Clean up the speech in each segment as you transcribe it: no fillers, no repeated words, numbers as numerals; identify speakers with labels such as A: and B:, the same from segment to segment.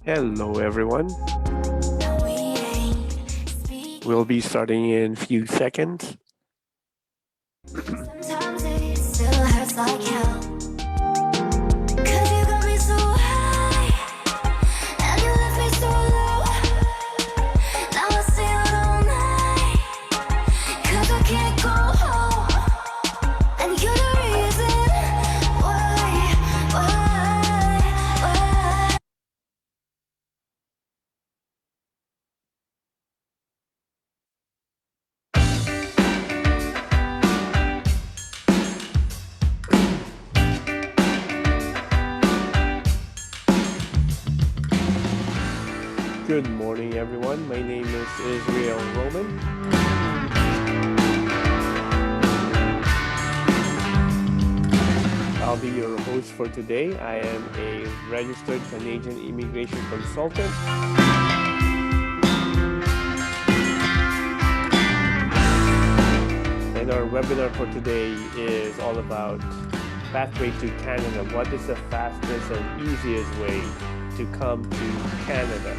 A: Hello, everyone. We'll be starting in a few seconds.
B: Sometimes it still hurts like hell. 'Cause you got me so high and you left me so low. Now I stay out all night 'cause I can't go home. And you're the reason why.
A: Good morning, everyone. My name is Israel Roman. I'll be your host for today. I am a registered Canadian immigration consultant. And our webinar for today is all about pathway to Canada. What is the fastest and easiest way to come to Canada?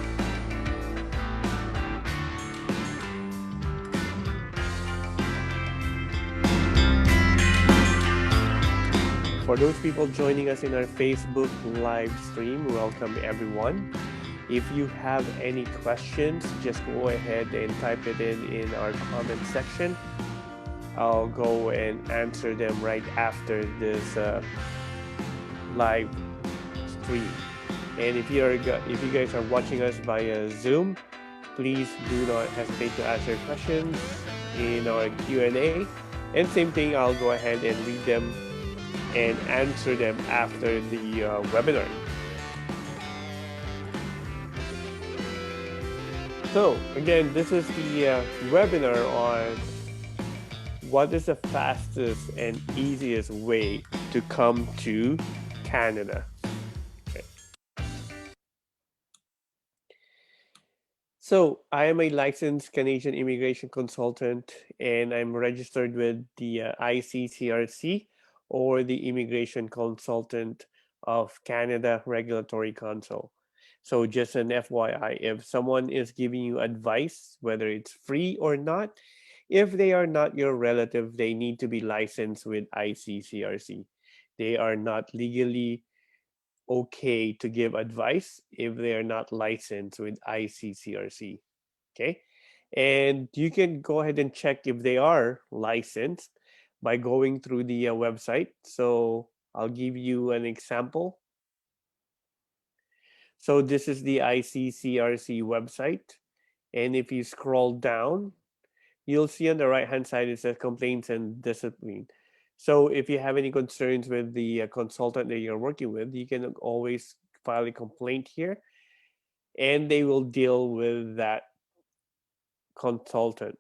A: For those people joining us in our Facebook live stream, welcome everyone. If you have any questions, just go ahead and type it in our comment section. I'll go and answer them right after this live stream. And if you guys are watching us via Zoom, please do not hesitate to ask your questions in our Q&A. And same thing, I'll go ahead and read them and answer them after the webinar. So again, this is the webinar on what is the fastest and easiest way to come to Canada. Okay. So I am a licensed Canadian immigration consultant, and I'm registered with the ICCRC, or the Immigration Consultant of Canada Regulatory Council. So just an FYI, if someone is giving you advice, whether it's free or not, if they are not your relative, they need to be licensed with ICCRC. They are not legally okay to give advice if they are not licensed with ICCRC. Okay. And you can go ahead and check if they are licensed by going through the website. So I'll give you an example. So this is the ICCRC website. And if you scroll down, you'll see on the right hand side it says complaints and discipline. So if you have any concerns with the consultant that you're working with, you can always file a complaint here and they will deal with that consultant.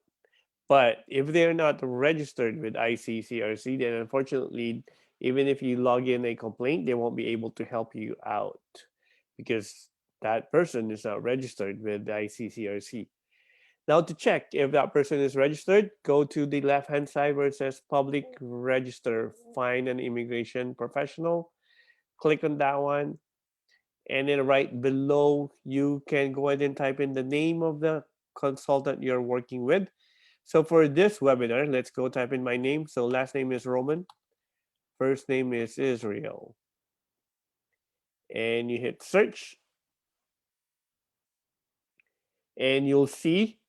A: But if they're not registered with ICCRC, then unfortunately, even if you log in a complaint, they won't be able to help you out because that person is not registered with the ICCRC. Now, to check if that person is registered, go to the left hand side where it says Public Register, Find an Immigration Professional. Click on that one. And then right below, you can go ahead and type in the name of the consultant you're working with. So for this webinar, let's go type in my name. So last name is Roman, first name is Israel. And you hit search. And you'll see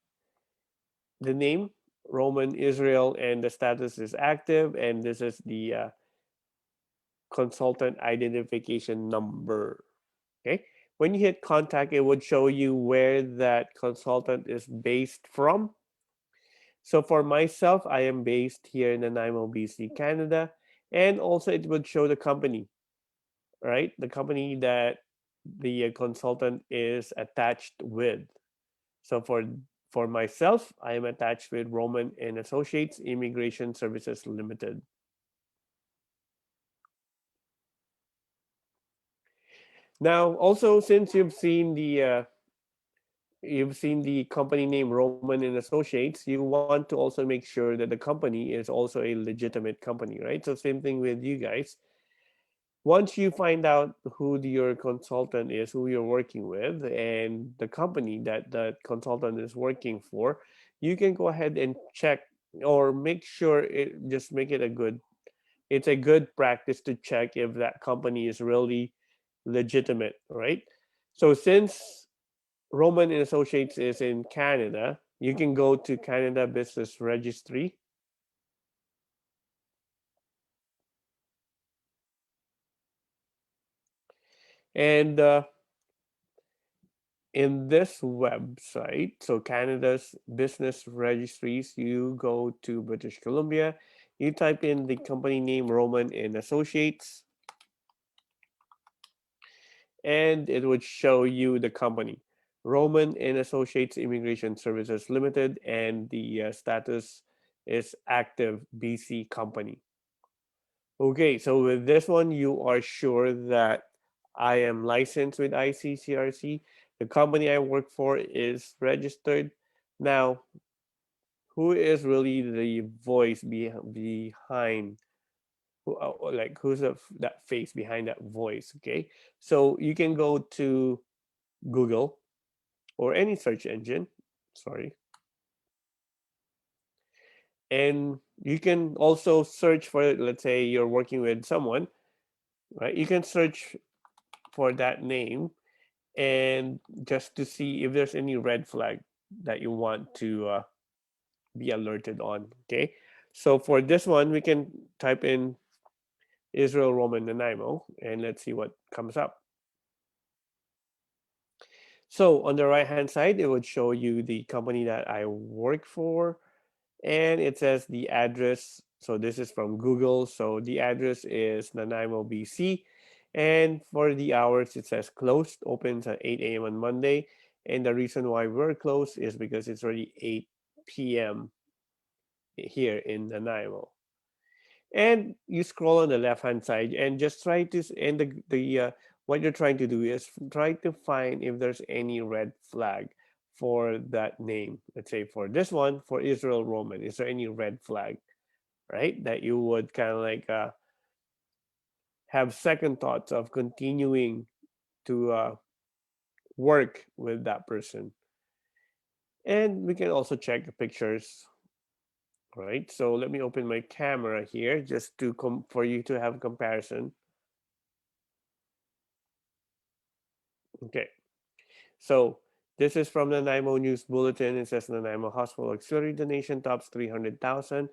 A: the name, Roman Israel, and the status is active. And this is the consultant identification number. Okay. When you hit contact, it would show you where that consultant is based from. So for myself, I am based here in Nanaimo, BC, Canada. And also it would show the company, right? The company that the consultant is attached with. So for myself, I am attached with Roman and Associates Immigration Services Limited. Now, also since you've seen the company name Roman and Associates, you want to also make sure that the company is also a legitimate company, right? So same thing with you guys. Once you find out who your consultant is, who you're working with, and the company that that consultant is working for, you can go ahead and check or make sure it just make it a good. It's a good practice to check if that company is really legitimate, right? So since Roman and Associates is in Canada, you can go to Canada Business Registry, and in this website, so Canada's business registries, you go to British Columbia, you type in the company name Roman and Associates, and it would show you the company Roman and Associates Immigration Services Limited, and the status is active BC company. Okay, so with this one, you are sure that I am licensed with ICCRC. The company I work for is registered. Now, who is really the voice behind like who's that face behind that voice? Okay, so you can go to Google or any search engine, sorry, and you can also search for, let's say you're working with someone, right? You can search for that name and just to see if there's any red flag that you want to be alerted on. Okay, so for this one, we can type in Israel Roman Nanaimo and let's see what comes up. So on the right hand side, it would show you the company that I work for, and it says the address. So this is from Google. So the address is Nanaimo, BC. And for the hours, it says closed, opens at 8 a.m. on Monday. And the reason why we're closed is because it's already 8 p.m. here in Nanaimo. And you scroll on the left hand side and just try to, and what you're trying to do is try to find if there's any red flag for that name. Let's say for this one, for Israel Roman, is there any red flag, right? That you would kind of like have second thoughts of continuing to work with that person. And we can also check the pictures, right? So let me open my camera here just to for you to have comparison. Okay, so this is from the Nanaimo News Bulletin. It says Nanaimo Hospital Auxiliary donation tops 300,000,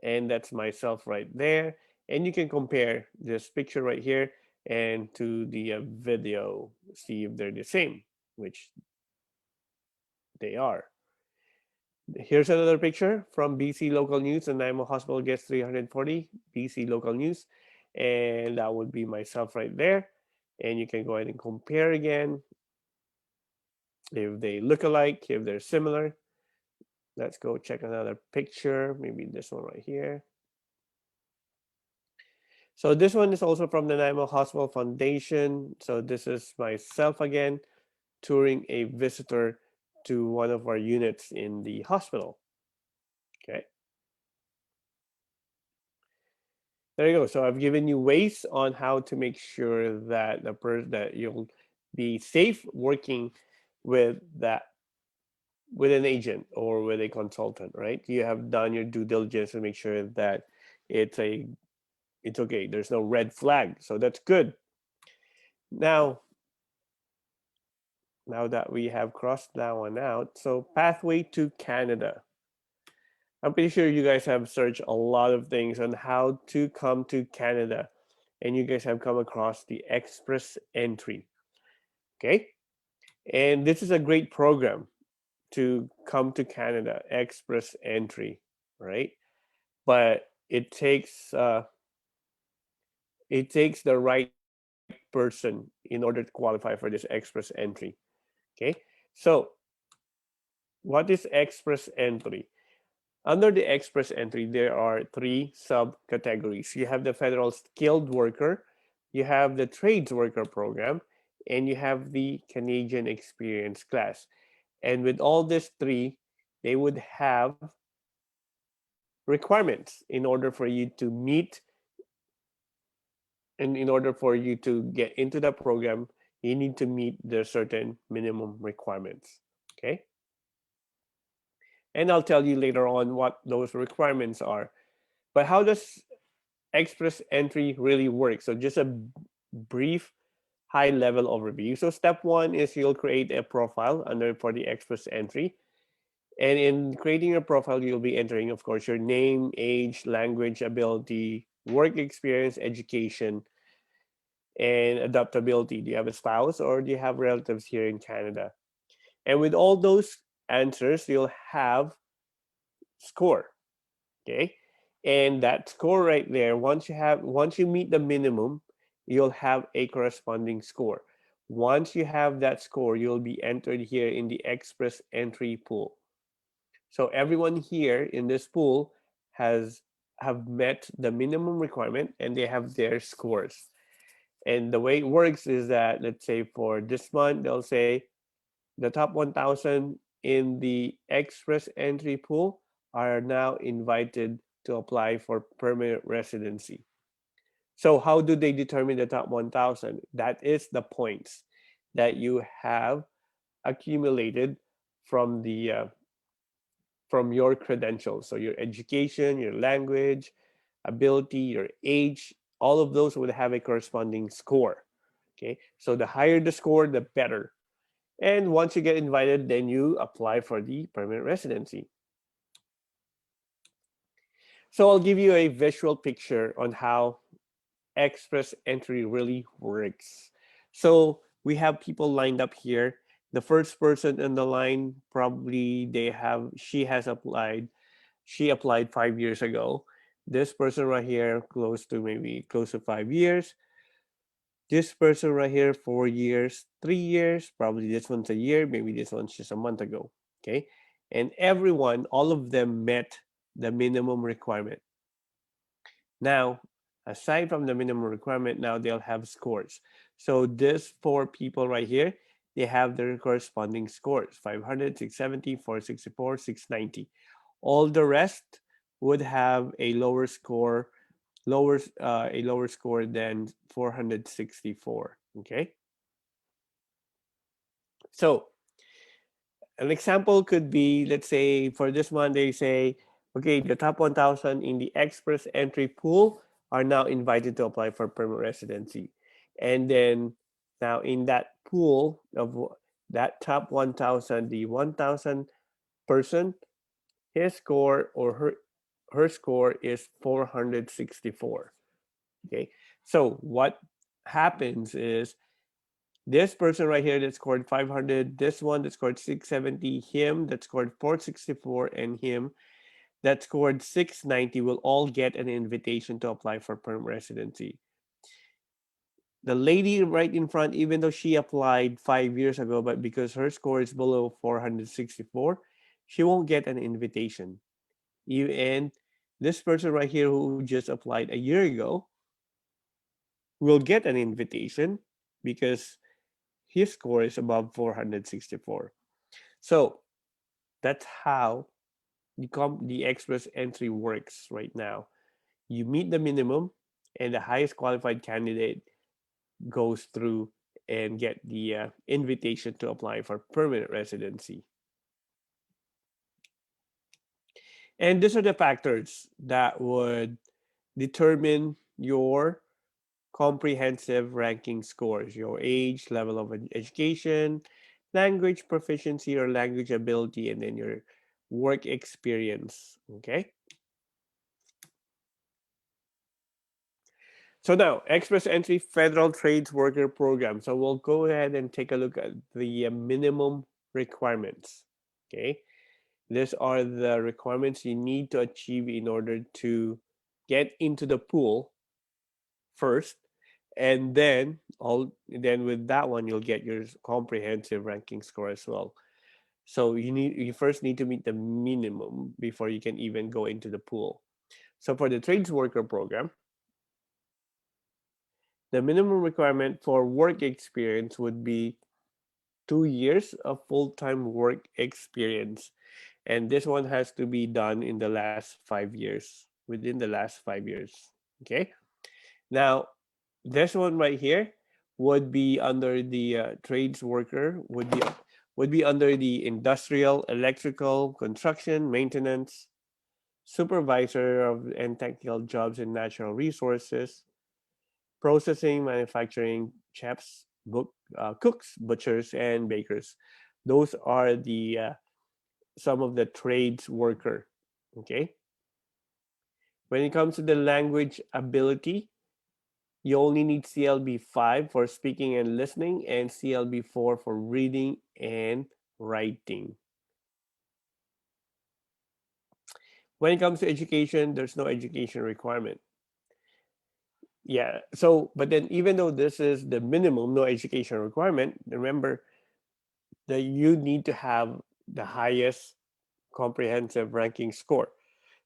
A: and that's myself right there. And you can compare this picture right here and to the video, see if they're the same, which they are. Here's another picture from BC Local News. The Nanaimo Hospital gets 340, BC Local News, and that would be myself right there. And you can go ahead and compare again if they look alike, if they're similar. Let's go check another picture, maybe this one right here. So this one is also from the Nanaimo Hospital Foundation. So this is myself again, touring a visitor to one of our units in the hospital. Okay, there you go. So I've given you ways on how to make sure that that you'll be safe working with that, with an agent or with a consultant, right? You have done your due diligence to make sure that it's a it's okay. There's no red flag, so that's good. Now, now that we have crossed that one out, so pathway to Canada. I'm pretty sure you guys have searched a lot of things on how to come to Canada, and you guys have come across the Express Entry. Okay, and this is a great program to come to Canada, Express Entry, right? But it takes the right person in order to qualify for this Express Entry. Okay, so what is Express Entry? Under the Express Entry, there are three subcategories. You have the Federal Skilled Worker, you have the Trades Worker Program, and you have the Canadian Experience class. And with all these three, they would have requirements in order for you to meet And in order for you to get into the program, you need to meet the certain minimum requirements. Okay. And I'll tell you later on what those requirements are. But how does Express Entry really work? So just a brief high level overview. So step one is you'll create a profile under for the Express Entry. And in creating your profile, you'll be entering, of course, your name, age, language, ability, work experience, education, and adaptability. Do you have a spouse or do you have relatives here in Canada? And with all those answers, you'll have score. Okay. And that score right there, once you meet the minimum, you'll have a corresponding score. Once you have that score, you'll be entered here in the Express Entry pool. So everyone here in this pool has have met the minimum requirement and they have their scores. And the way it works is that, let's say for this month, they'll say the top 1,000 in the Express Entry pool are now invited to apply for permanent residency. So how do they determine the top 1,000? That is the points that you have accumulated from the from your credentials. So your education, your language, ability, your age, all of those would have a corresponding score. Okay, so the higher the score, the better. And once you get invited, then you apply for the permanent residency. So I'll give you a visual picture on how Express Entry really works. So we have people lined up here. The first person in the line, probably she applied 5 years ago. This person right here, close to 5 years. This person right here, 4 years, 3 years, probably this one's a year, maybe this one's just a month ago. Okay. And everyone, all of them met the minimum requirement. Now, aside from the minimum requirement, now they'll have scores. So this four people right here, they have their corresponding scores: 500, 670, 464, 690. All the rest would have a lower score than 464. Okay. So an example could be, let's say for this one, they say, okay, the top 1,000 in the Express Entry pool are now invited to apply for permanent residency. And then now in that pool of that top 1,000, the 1,000 person, his score or her score is 464. Okay. So what happens is this person right here that scored 500, this one that scored 670, him that scored 464, and him that scored 690 will all get an invitation to apply for perm residency. The lady right in front, even though she applied 5 years ago, but because her score is below 464, she won't get an invitation. And this person right here who just applied a year ago will get an invitation because his score is above 464. So that's how the Express Entry works right now. You meet the minimum, and the highest qualified candidate goes through and get the invitation to apply for permanent residency. And these are the factors that would determine your comprehensive ranking scores: your age, level of education, language proficiency or language ability, and then your work experience. Okay. So now, Express Entry Federal Trades Worker Program. So we'll go ahead and take a look at the minimum requirements. Okay. These are the requirements you need to achieve in order to get into the pool first, and then with that one you'll get your comprehensive ranking score as well. So you first need to meet the minimum before you can even go into the pool. So for the trades worker program, the minimum requirement for work experience would be 2 years of full-time work experience, and this one has to be done in the last 5 years, within the last 5 years. Okay. Now This one right here would be under the trades worker, would be under the industrial, electrical, construction, maintenance, supervisor of and technical jobs in natural resources, processing, manufacturing, chefs, cooks, butchers, and bakers. Those are the some of the trades worker. Okay. When it comes to the language ability, you only need CLB 5 for speaking and listening, and CLB 4 for reading and writing. When it comes to education, there's no education requirement. Yeah. So, but then even though this is the minimum, no education requirement, remember that you need to have the highest comprehensive ranking score.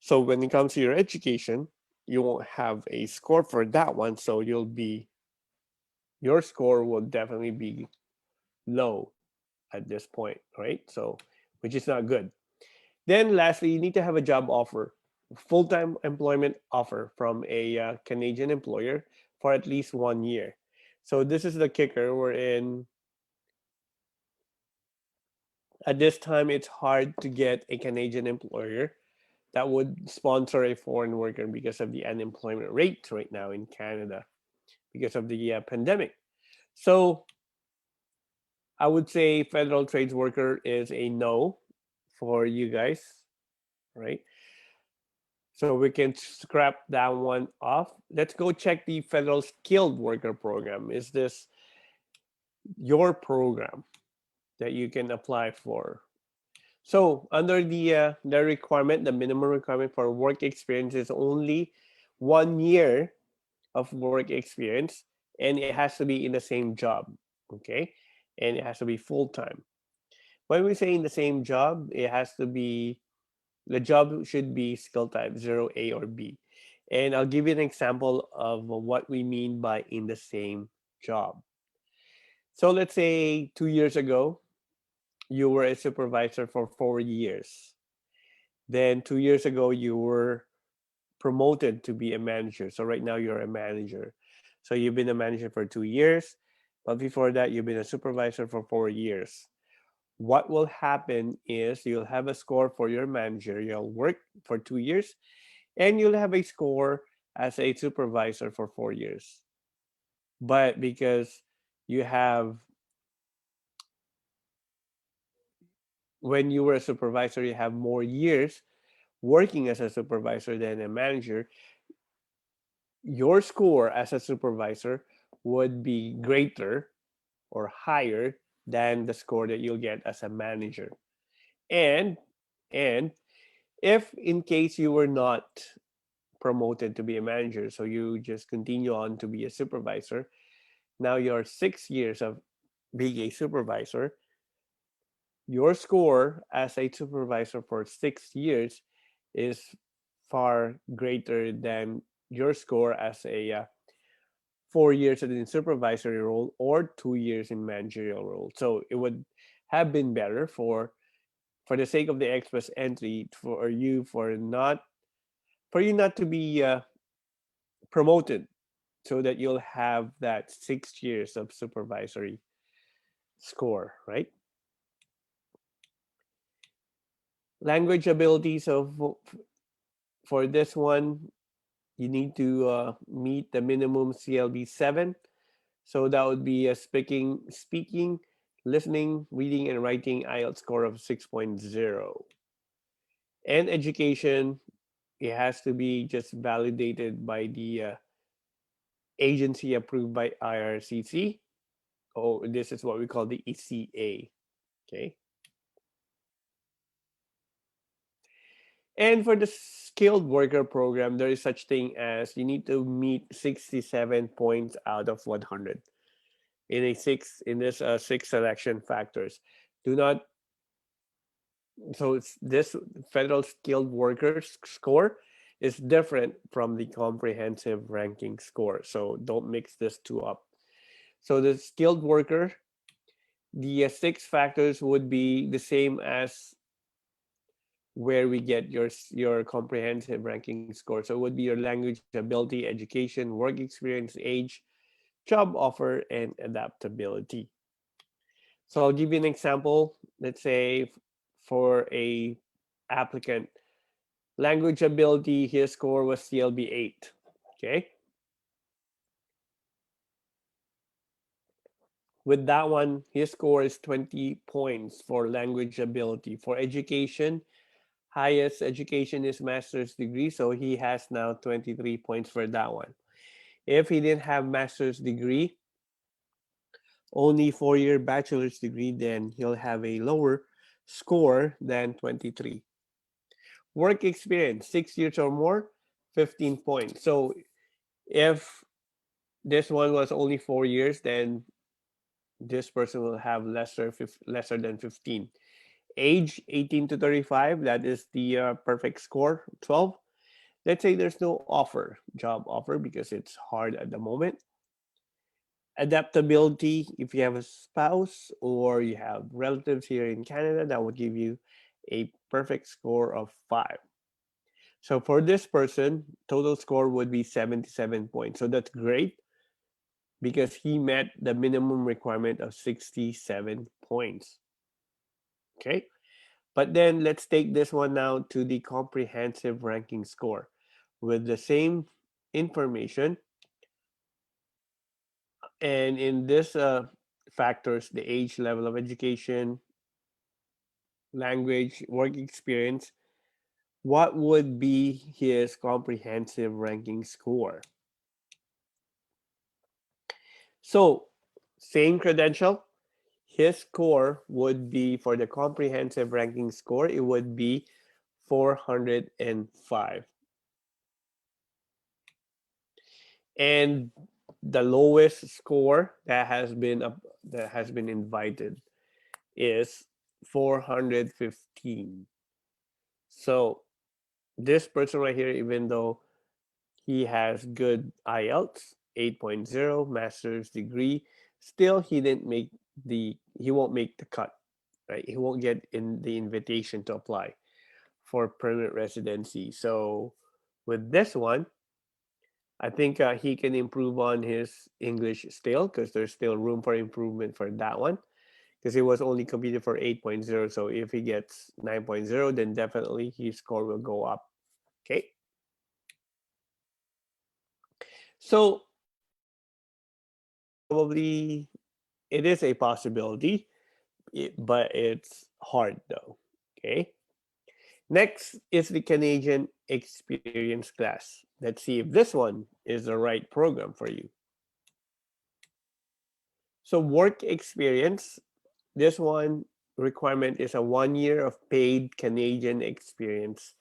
A: So when it comes to your education, you won't have a score for that one. So your score will definitely be low at this point, right? So, which is not good. Then, lastly, you need to have a job offer, full time employment offer from a Canadian employer for at least 1 year. So, this is the kicker. We're in at this time, it's hard to get a Canadian employer that would sponsor a foreign worker because of the unemployment rate right now in Canada because of the pandemic. So, I would say federal trades worker is a no for you guys, right? So we can scrap that one off. Let's go check the federal skilled worker program. Is this your program that you can apply for? So under the requirement, the minimum requirement for work experience is only 1 year of work experience, and it has to be in the same job. Okay, and it has to be full time. When we say in the same job, it has to be the job should be skill type 0A or B. And I'll give you an example of what we mean by in the same job. So let's say 2 years ago, you were a supervisor for 4 years. Then 2 years ago, you were promoted to be a manager. So right now, you're a manager. So you've been a manager for 2 years, but before that, you've been a supervisor for 4 years. What will happen is you'll have a score for your manager. You'll work for 2 years, and you'll have a score as a supervisor for 4 years. But because you have, when you were a supervisor, you have more years working as a supervisor than a manager, your score as a supervisor would be greater or higher than the score that you'll get as a manager. And and if in case you were not promoted to be a manager, so you just continue on to be a supervisor, now your 6 years of being a supervisor, your score as a supervisor for 6 years is far greater than your score as a 4 years in supervisory role or 2 years in managerial role. So it would have been better for the sake of the express entry for you not to be promoted so that you'll have that 6 years of supervisory score, right? Language ability. So for this one, you need to meet the minimum CLB 7. So that would be a speaking, listening, reading, and writing Ielts score of 6.0. And education, it has to be just validated by the agency approved by IRCC. Oh, this is what we call the ECA. Okay. And for the skilled worker program, there is such thing as you need to meet 67 points out of 100 in this six selection factors. Do not so it's this federal skilled workers score is different from the comprehensive ranking score. So don't mix this two up. So the skilled worker, the six factors would be the same as where we get your comprehensive ranking score. So it would be your language ability, education, work experience, age, job offer, and adaptability. So I'll give you an example. Let's say for a applicant, language ability, his score was CLB 8. Okay. With that one, his score is 20 points for language ability. For education, highest education is master's degree, so he has now 23 points for that one. If he didn't have master's degree, only 4-year bachelor's degree, then he'll have a lower score than 23. Work experience, 6 years or more, 15 points. So if this one was only 4 years, then this person will have lesser than 15. Age 18 to 35, that is the perfect score, 12. Let's say there's no job offer, because it's hard at the moment. Adaptability, if you have a spouse or you have relatives here in Canada, that would give you a perfect score of 5. So for this person, total score would be 77 points. So that's great because he met the minimum requirement of 67 points. Okay. But then let's take this one now to the comprehensive ranking score. With the same information, and in this factors, the age, level of education, language, work experience, what would be his comprehensive ranking score? So, same credential, his score would be, for the comprehensive ranking score, it would be 405. And the lowest score that has been invited is 415. So this person right here, even though he has good IELTS 8.0 master's degree, still he won't make the cut, right? He won't get in the invitation to apply for permanent residency. So with this one, I think he can improve on his English still, because there's still room for improvement for that one, because he was only competed for 8.0. So if he gets 9.0, then definitely his score will go up. Okay. So probably it is a possibility, but it's hard though. Okay. Next is the Canadian Experience class. Let's see if this one is the right program for you. So work experience, this one requirement is a 1 year of paid Canadian experience.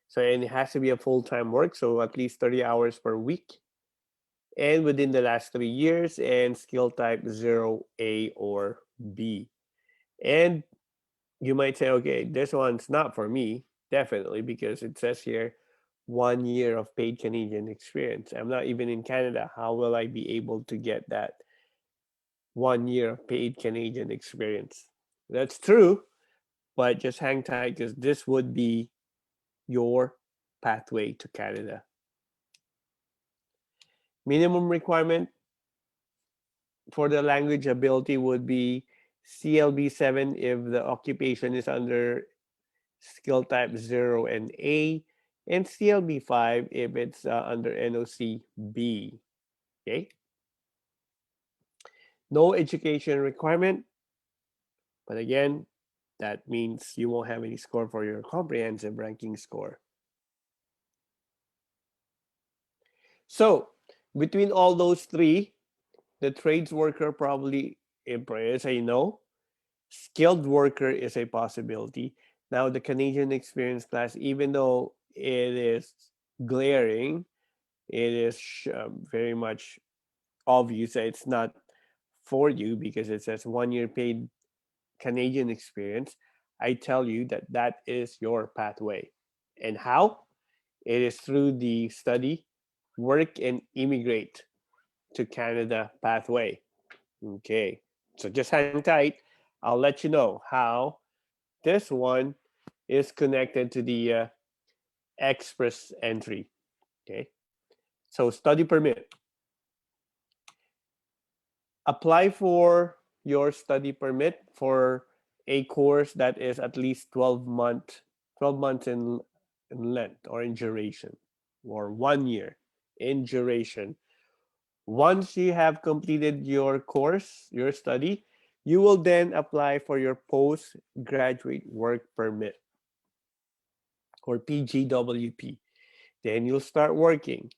A: So, and it has to be a full-time work, so at least 30 hours per week, and within the last 3 years, and skill type 0A or B. And you might say, okay, this one's not for me, definitely, because it says here 1 year of paid Canadian experience. I'm not even in Canada. How will I be able to get that 1 year of paid Canadian experience? That's true, but just hang tight, because this would be your pathway to Canada. Minimum requirement for the language ability would be CLB 7 if the occupation is under skill type 0 and A, and CLB 5 if it's under NOC B. Okay. No education requirement, but again, that means you won't have any score for your comprehensive ranking score. So, between all those three, the trades worker probably is a no. Skilled worker is a possibility. Now, the Canadian experience class, even though it is glaring, it is very much obvious that it's not for you, because it says 1 year paid Canadian experience. I tell you that that is your pathway. And how? It is through the study, work, and immigrate to Canada pathway. Okay, so just hang tight. I'll let you know how this one is connected to the express entry. Okay, so study permit. apply for your study permit for a course that is at least 12 months in length or in duration, or 1 year in duration. Once you have completed your course, your study, you will then apply for your postgraduate work permit, or PGWP. Then you'll start working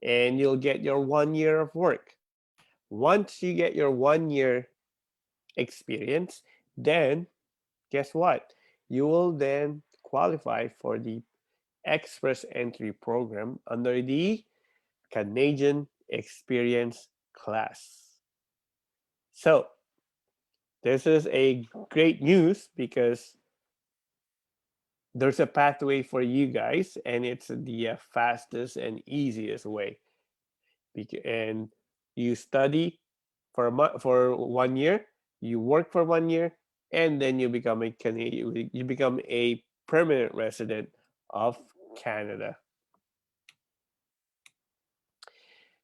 A: and you'll get your 1 year of work. Once you get your 1 year experience, then guess what? You will then qualify for the Express Entry program under the Canadian Experience class. So, this is a great news because there's a pathway for you guys, and it's the fastest and easiest way. And you study for for 1 year, you work for 1 year, and then you become a Canadian. You become a permanent resident of Canada.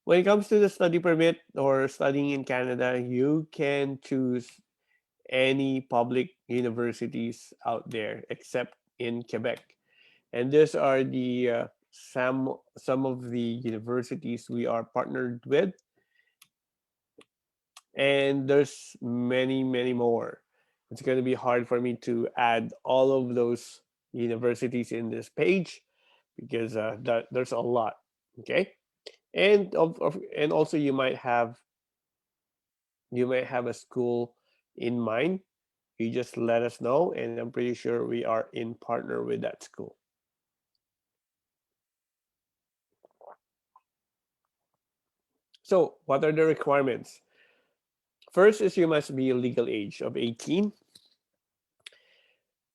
A: When it comes to the study permit or studying in Canada, you can choose any public universities out there except in Quebec. And these are the some of the universities we are partnered with, and there's many more. It's going to be hard for me to add all of those universities in this page because there's a lot. Okay, and also you might have a school in mind. You just let us know, and I'm pretty sure we are in partner with that school. So, what are the requirements? First is you must be legal age of 18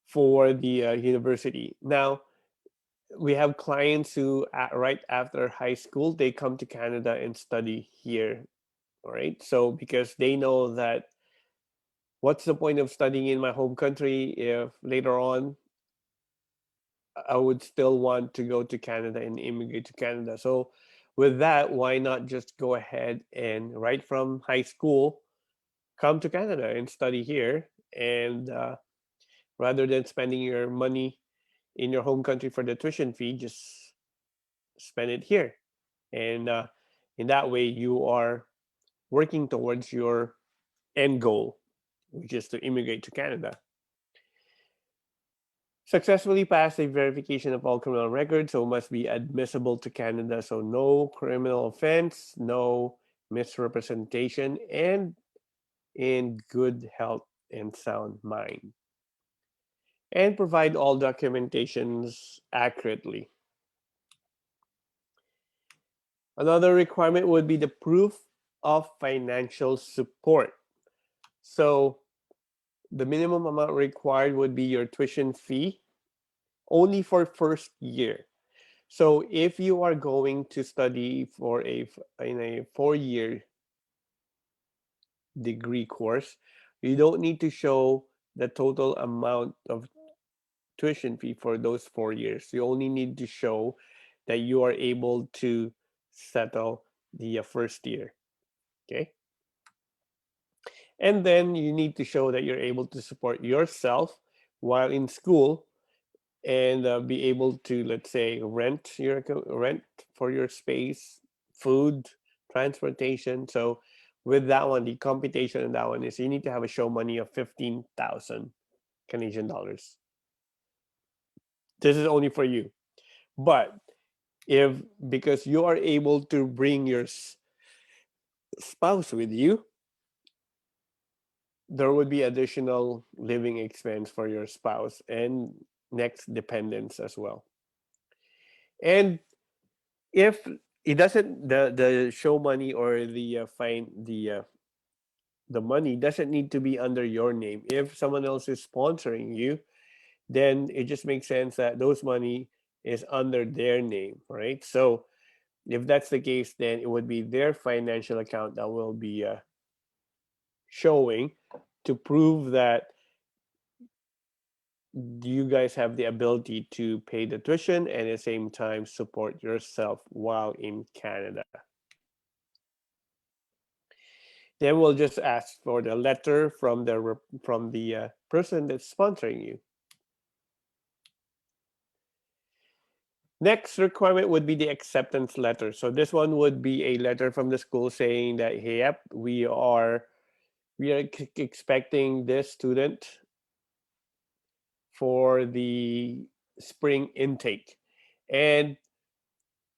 A: for the university. Now, we have clients who, right after high school, they come to Canada and study here. All right. So, because they know that what's the point of studying in my home country if later on I would still want to go to Canada and immigrate to Canada. So, with that, why not just go ahead and right from high school come to Canada and study here, and rather than spending your money in your home country for the tuition fee, just spend it here, and in that way you are working towards your end goal, which is to immigrate to Canada. Successfully pass a verification of all criminal records, so must be admissible to Canada. So no criminal offense, no misrepresentation, and in good health and sound mind. And provide all documentations accurately. Another requirement would be the proof of financial support. So the minimum amount required would be your tuition fee only for first year. So if you are going to study for in a 4 year degree course, you don't need to show the total amount of tuition fee for those 4 years. You only need to show that you are able to settle the first year. Okay. And then you need to show that you're able to support yourself while in school, and be able to, let's say, rent for your space, food, transportation. So with that one, the computation in that one is you need to have a show money of 15,000 Canadian dollars. This is only for you. But if, because you are able to bring your spouse with you, there would be additional living expense for your spouse and next dependents as well. And if it doesn't, the show money or the money doesn't need to be under your name. If someone else is sponsoring you, then it just makes sense that those money is under their name, right? So if that's the case, then it would be their financial account that will be showing to prove that you guys have the ability to pay the tuition and at the same time support yourself while in Canada. Then we'll just ask for the letter from the person that's sponsoring you. Next requirement would be the acceptance letter. So this one would be a letter from the school saying that, hey, yep, we are expecting this student for the spring intake, and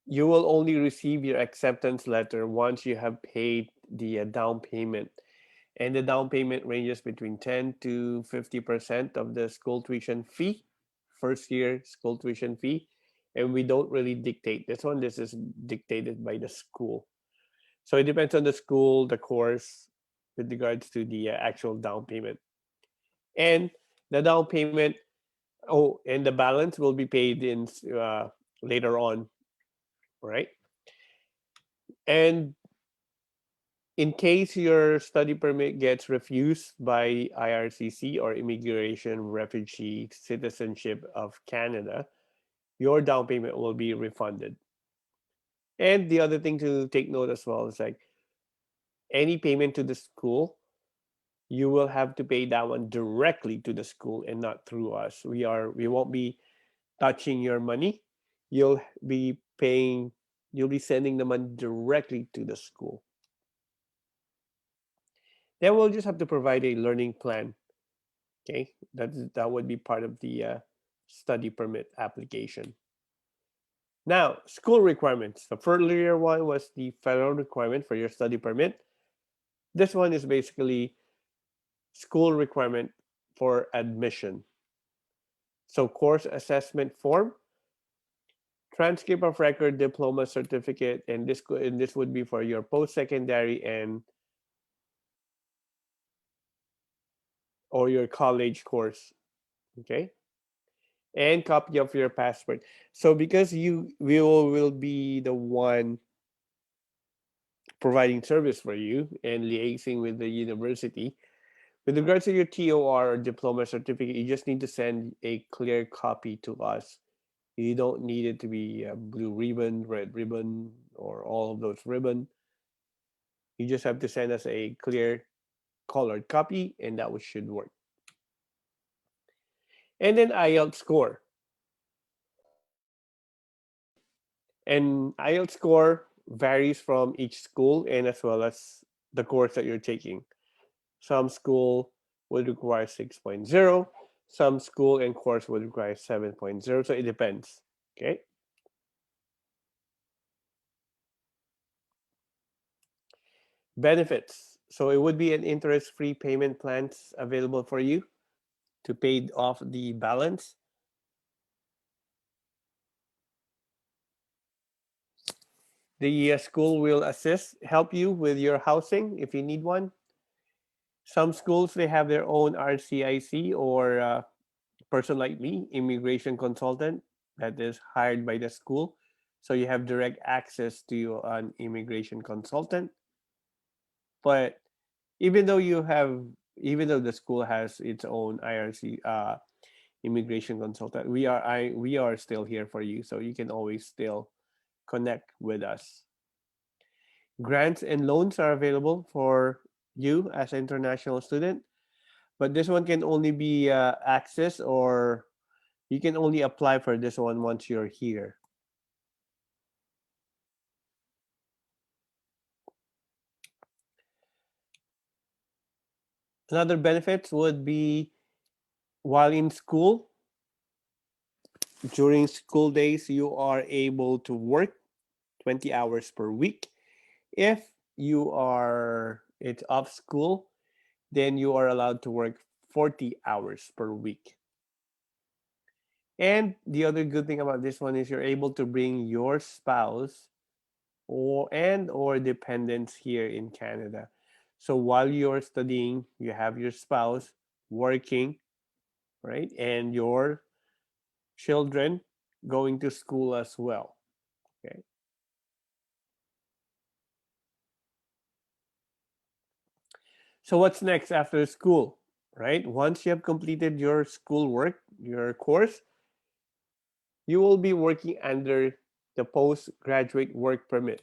A: you will only receive your acceptance letter once you have paid the down payment. And the down payment ranges between 10 to 50% of the school tuition fee, first year school tuition fee. And we don't really dictate this one. This is dictated by the school. So it depends on the school, the course, with regards to the actual down payment. And the down payment, oh, and the balance will be paid in later on, right? And in case your study permit gets refused by IRCC or Immigration, Refugee, Citizenship of Canada, your down payment will be refunded. And the other thing to take note as well is like any payment to the school, you will have to pay that one directly to the school and not through us. We won't be touching your money. You'll be paying you'll be sending the money directly to the school. Then we'll just have to provide a learning plan. Okay, that would be part of the study permit application. Now, school requirements. The earlier one was the federal requirement for your study permit. This one is basically school requirement for admission. So, course assessment form, transcript of record, diploma, certificate, and this would be for your post-secondary and or your college course. Okay, and copy of your passport. So because you will be the one providing service for you and liaising with the university, with regards to your TOR or diploma certificate, you just need to send a clear copy to us. You don't need it to be a blue ribbon, red ribbon, or all of those ribbon. You just have to send us a clear colored copy, and that should work. And then Ielts score. And Ielts score varies from each school and as well as the course that you're taking. Some school would require 6.0, some school and course would require 7.0, so it depends. Okay. Benefits. So it would be an interest-free payment plans available for you to pay off the balance. The school will help you with your housing if you need one. Some schools they have their own RCIC or person like me, immigration consultant that is hired by the school. So you have direct access to an immigration consultant. But even though you have, even though the school has its own IRC immigration consultant, we are still here for you, so you can always still connect with us. Grants and loans are available for you as an international student, but this one can only be accessed or you can only apply for this one once you're here. Another benefits would be while in school, during school days, you are able to work 20 hours per week. If you are it's off school, then you are allowed to work 40 hours per week. And the other good thing about this one is you're able to bring your spouse or dependents here in Canada. So while you're studying, you have your spouse working, right? And your children going to school as well. Okay. So what's next after school, right? Once you have completed your school work, your course, you will be working under the postgraduate work permit.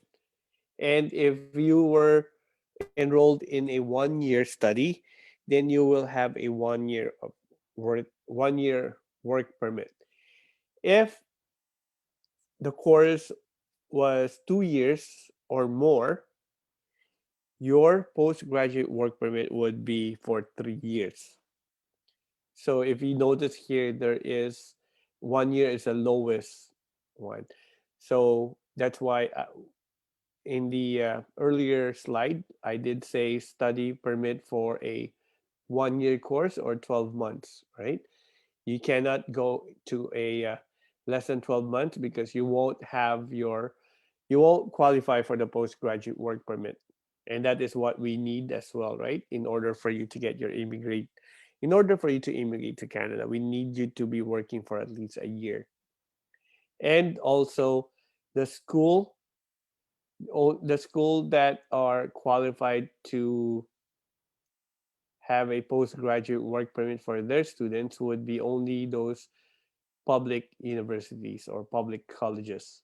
A: And enrolled in a 1 year study, then you will have a 1 year of work 1 year work permit. If the course was 2 years or more, your postgraduate work permit would be for 3 years. So if you notice here, there is 1 year is the lowest one. So that's why in the earlier slide, I did say study permit for a 1 year course or 12 months, right? You cannot go to a less than 12 months because you won't qualify for the postgraduate work permit. And that is what we need as well, right? In order for you to immigrate to Canada, we need you to be working for at least a year. And also the school the school that are qualified to have a postgraduate work permit for their students would be only those public universities or public colleges.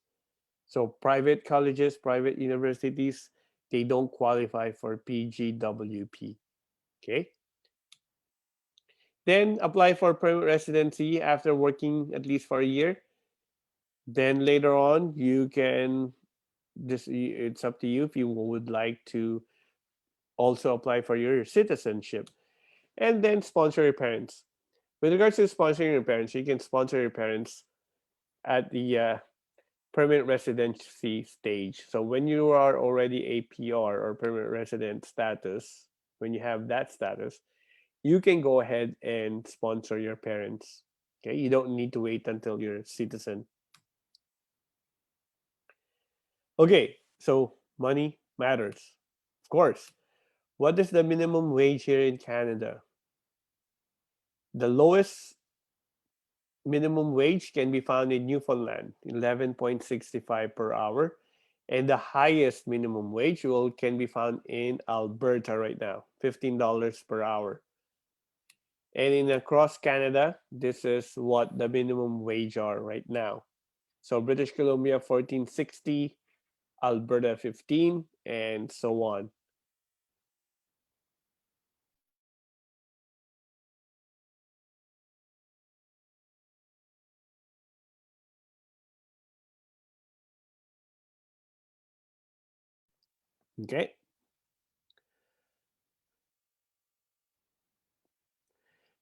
A: So private colleges, private universities, they don't qualify for PGWP. Okay. Then apply for permanent residency after working at least for a year. Then later on, you can just it's up to you if you would like to also apply for your citizenship and then sponsor your parents. With regards to sponsoring your parents, you can sponsor your parents at the permanent residency stage. So when you are already a PR or permanent resident status, when you have that status, you can go ahead and sponsor your parents. Okay, you don't need to wait until you're a citizen. Okay, so money matters. Of course. What is the minimum wage here in Canada? The lowest minimum wage can be found in Newfoundland, 11.65 per hour. And the highest minimum wage can be found in Alberta right now, $15 per hour. And in across Canada, this is what the minimum wage are right now. So British Columbia 14.60, Alberta 15, and so on. Okay.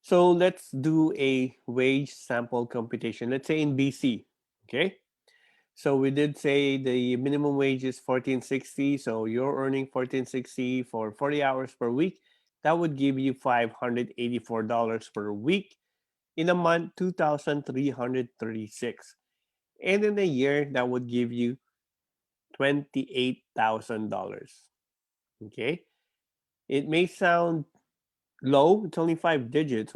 A: So let's do a wage sample computation. Let's say in BC. Okay. So we did say the minimum wage is 14.60. So you're earning 14.60 for 40 hours per week. That would give you $584 per week. In a month, 2,336. And in a year, that would give you $28,000. Okay. It may sound low. It's only 5 digits.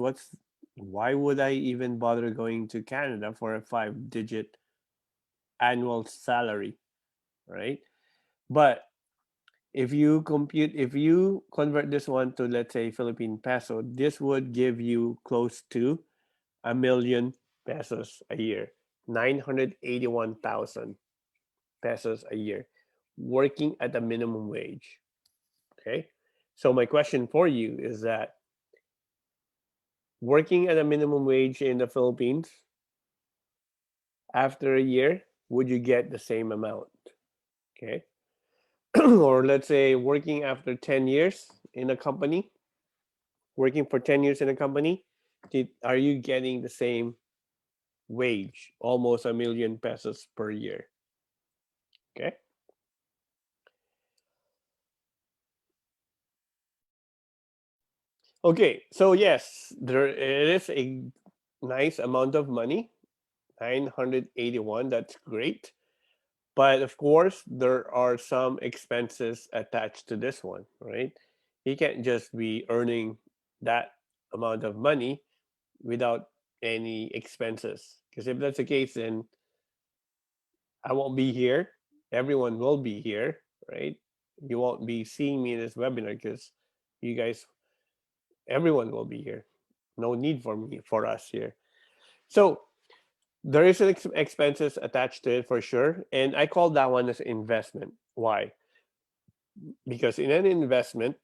A: Why would I even bother going to Canada for a 5 digit annual salary? Right. But if you convert this one to, let's say, Philippine peso, this would give you close to a million pesos a year, 981,000 pesos a year, working at a minimum wage. Okay. So my question for you is that working at a minimum wage in the Philippines, after a year, would you get the same amount? Okay. Or let's say working after 10 years in a company, working for 10 years in a company, are you getting the same wage, almost a million pesos per year? Okay. Okay. So yes, there it is a nice amount of money, 981. That's great. But of course, there are some expenses attached to this one, right? You can't just be earning that amount of money without any expenses. Because if that's the case, then I won't be here. Everyone will be here, right? You won't be seeing me in this webinar because you guys, everyone will be here. No need for us here. So there is an expenses attached to it for sure, and I call that one as investment. Why? because in an investment,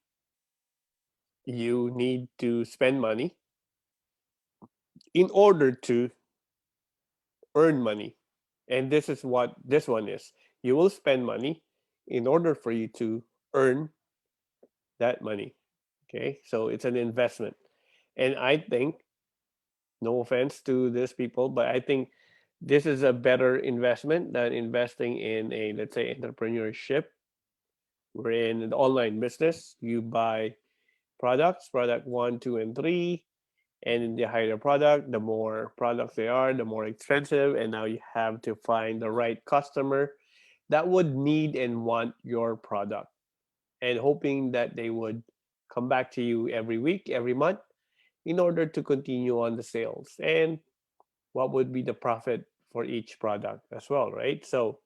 A: you need to spend money in order to earn money. And this is what this one is. You will spend money in order for you to earn that money. Okay, so it's an investment. And I think, no offense to these people, but I think this is a better investment than investing in a, let's say, entrepreneurship. We're in an online business. You buy products, product one, two, and three. And the higher the product, the more products they are, the more expensive. And now you have to find the right customer that would need and want your product, and hoping that they would come back to you every week, every month, in order to continue on the sales. And what would be the profit for each product as well, right? So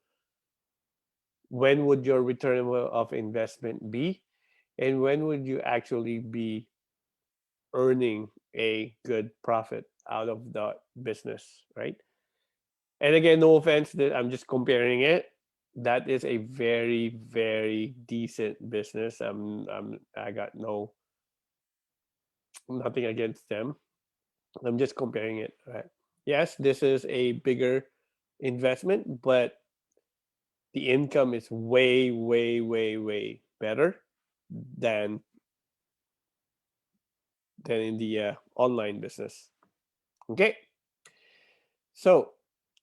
A: when would your return of investment be? And when would you actually be earning a good profit out of the business, right? And again, no offense that I'm just comparing it. That is a very, very decent business. I got nothing against them. I'm just comparing it. Right? Yes, this is a bigger investment, but the income is way, way, way, way better than in the online business. Okay, so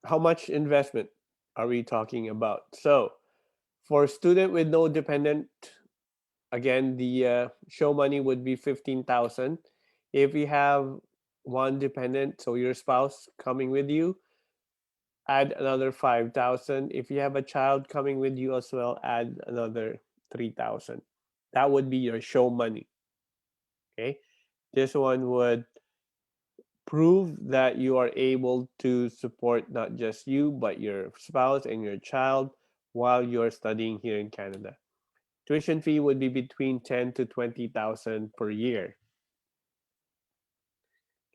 A: how much investment are we talking about? So for a student with no dependent, again, the show money would be 15,000. If you have one dependent, so your spouse coming with you, add another 5,000. If you have a child coming with you as well, add another 3,000. That would be your show money. Okay. This one would prove that you are able to support not just you, but your spouse and your child while you're studying here in Canada. Tuition fee would be between 10 to 20,000 per year.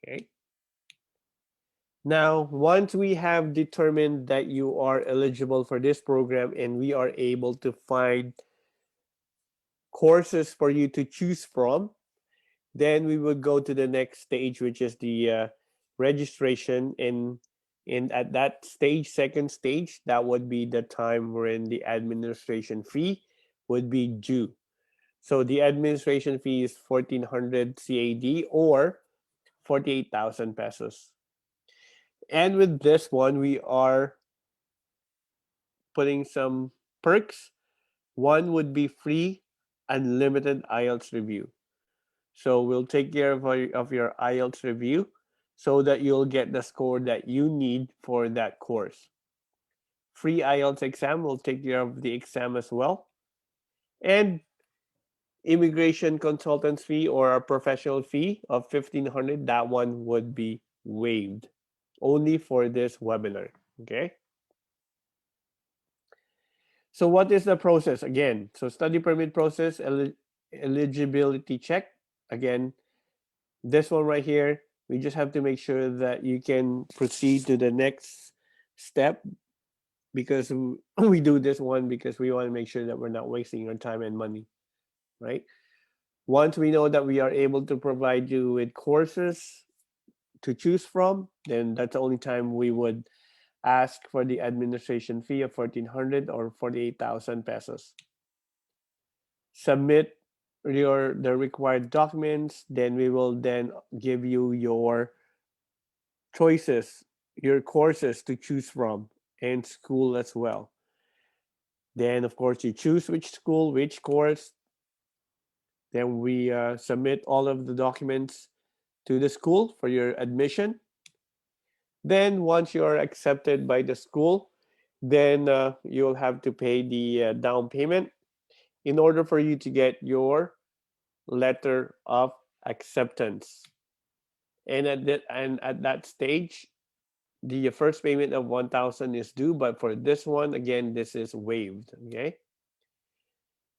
A: Okay. Now, once we have determined that you are eligible for this program and we are able to find courses for you to choose from, then we would go to the next stage, which is the registration. And at that stage, second stage, that would be the time wherein the administration fee would be due. So the administration fee is 1,400 CAD or 48,000 pesos. And with this one, we are putting some perks. One would be free, unlimited IELTS review. So we'll take care of your IELTS review so that you'll get the score that you need for that course. Free IELTS exam will take care of the exam as well. And immigration consultants fee or a professional fee of 1,500, that one would be waived only for this webinar. Okay. So what is the process again? So study permit process, eligibility check. Again, this one right here, we just have to make sure that you can proceed to the next step, because we do this one because we want to make sure that we're not wasting your time and money, right? Once we know that we are able to provide you with courses to choose from, then that's the only time we would ask for the administration fee of 1,400 or 48,000 pesos. Submit the required documents, then we will then give you your choices, your courses to choose from, and school as well. Then of course you choose which school, which course. Then we submit all of the documents to the school for your admission. Then once you are accepted by the school, then you'll have to pay the down payment in order for you to get your letter of acceptance. And at that stage, the first payment of 1,000 is due, but for this one, again, this is waived. Okay.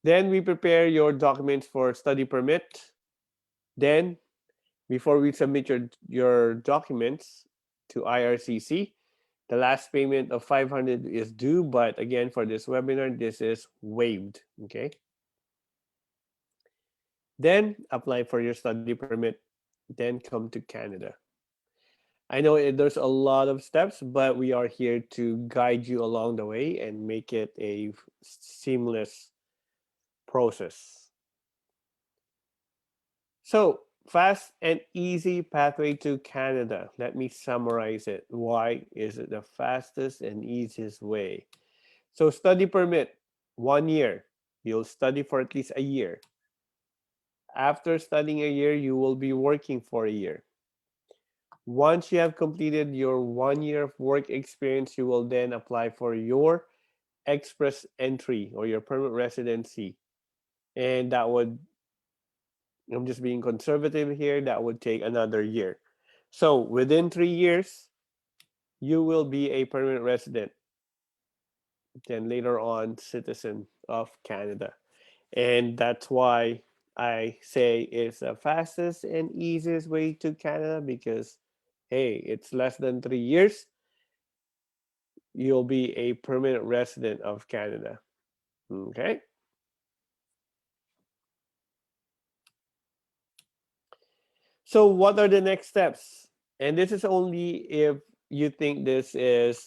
A: Then we prepare your documents for study permit. Then, before we submit your documents to IRCC, the last payment of 500 is due, but again, for this webinar, this is waived. Okay. Then apply for your study permit, then come to Canada. I know there's a lot of steps, but we are here to guide you along the way and make it a seamless process. So, fast and easy pathway to Canada. Let me summarize it. Why is it the fastest and easiest way? So, study permit, 1 year. You'll study for at least a year. After studying a year, you will be working for a year. Once you have completed your 1 year of work experience, you will then apply for your express entry or your permanent residency. And that would, I'm just being conservative here, that would take another year. So within 3 years, you will be a permanent resident, then later on, citizen of Canada. And that's why I say it's the fastest and easiest way to Canada because, hey, it's less than 3 years. You'll be a permanent resident of Canada. Okay. So, what are the next steps? And this is only if you think this is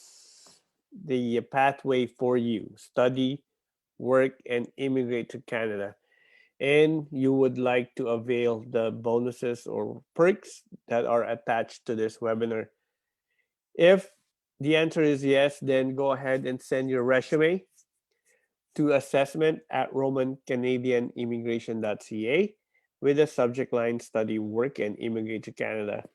A: the pathway for you study, work, and immigrate to Canada. And you would like to avail the bonuses or perks that are attached to this webinar. If the answer is yes, then go ahead and send your resume to assessment@romancanadianimmigration.ca with the subject line study, work, and immigrate to Canada.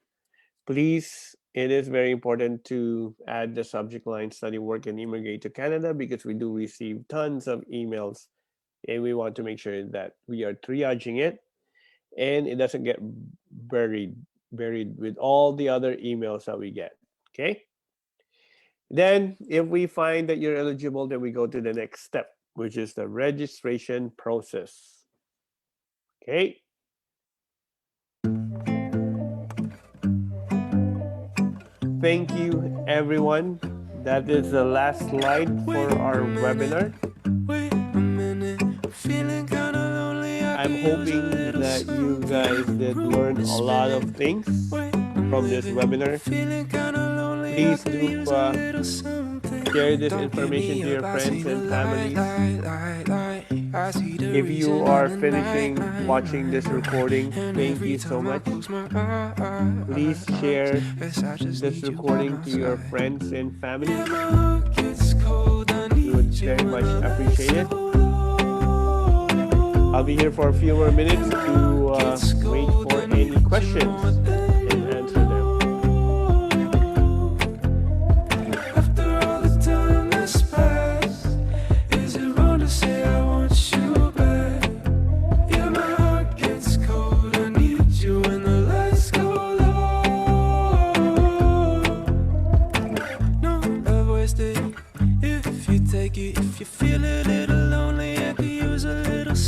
A: Please, it is very important to add the subject line study, work, and immigrate to Canada because we do receive tons of emails and we want to make sure that we are triaging it and it doesn't get buried with all the other emails that we get. Okay. Then, if we find that you're eligible, then we go to the next step, which is the registration process. Okay. Thank you, everyone. That is the last slide for our webinar. I'm hoping that you guys did learn a lot of things from this webinar. Please do share this information to your friends and families. If you are finishing watching this recording, thank you so much. Please share this recording to your friends and family. We would very much appreciate it. I'll be here for a few more minutes to wait for any questions and answer them.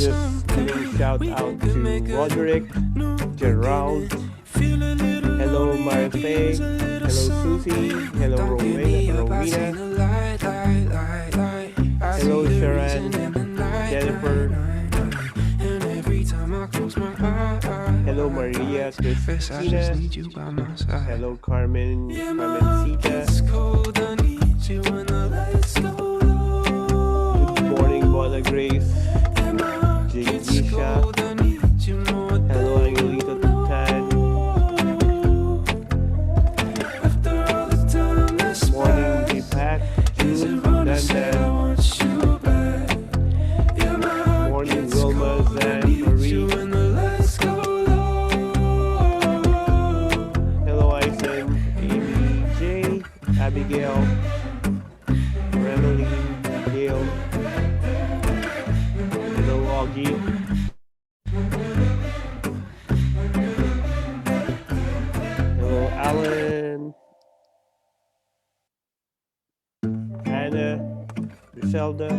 A: Just giving shout out to Roderick, Gerald, hello Marthe, hello Susie, hello Rowena, hello Sharon, Jennifer, hello Maria Christina, hello Carmencita. Good morning, Bona Grace. Jigisha. Hello, Angelita Tan. Morning, Deepak. June, Dandan. Morning, Wilma, Zan, Marie. Hello, Ison, Amy, Jay, Abigail, Remelie, Gail. Hello, Augie. Hello, Alan, Anna, Griselda,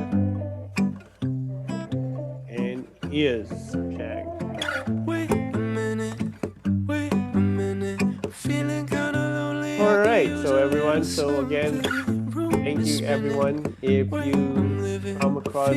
A: and Iz Chang. All right, so everyone, so again, thank you everyone. If you come across